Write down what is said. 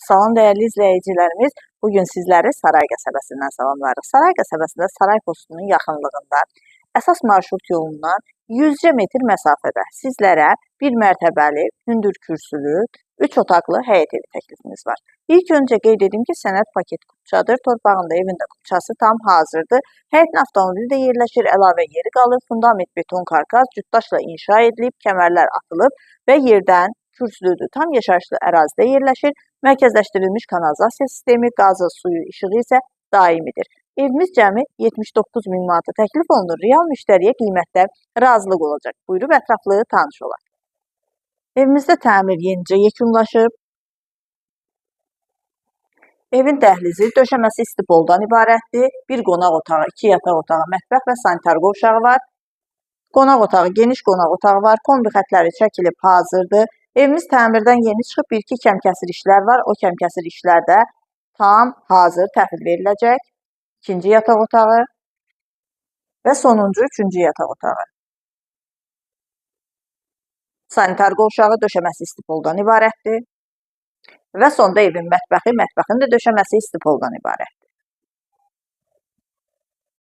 Salam dəyərli izləyicilərimiz, bugün sizləri Saray qəsəbəsindən salamlarıq. Saray qəsəbəsində Saray postunun yaxınlığında əsas marşrut yolundan 100 metr məsafədə sizlərə bir mərtəbəli, hündür kürsülü, 3 otaqlı həyət evi təklifimiz var. İlk öncə qeyd edim ki, sənəd paket kupçadır, torpağında evində kupçası tam hazırdır. Həyətin avtomobili də yerləşir, əlavə yeri qalır, fundament beton karkas cütdaşla inşa edilib, kəmərlər atılıb və yerdən kürsülüdür. Tam yaşayışlı ərazidə yerləşir. Mərkəzləşdirilmiş kanalizasiya sistemi, qazı, suyu, işığı isə daimidir. Evimiz cəmi 79 min manata təklif olunur. Real müştəriyə qiymətdə razılıq olacaq. Buyurub ətraflı tanış olaq. Evimizdə təmir yenicə yekunlaşıb. Evin dəhlizi, döşəməsi istipoldan ibarətdir. Bir qonaq otağı, 2 yataq otağı, mətbəx və sanitar qovşağı var. Qonaq otağı, geniş qonaq otağı var. Kombi xətləri çəkilib hazırdır. Evimiz təmirdən yeni çıxıb, 1-2 kəmkəsir işlər var. O kəmkəsir işlərdə tam hazır təhvil veriləcək. 2-ci yataq otağı və sonuncu 3-cü yataq otağı. Sanitar qovşağı, döşəməsi istipoldan ibarətdir. Və sonda evin mətbəxi, mətbəxin də döşəməsi istipoldan ibarətdir.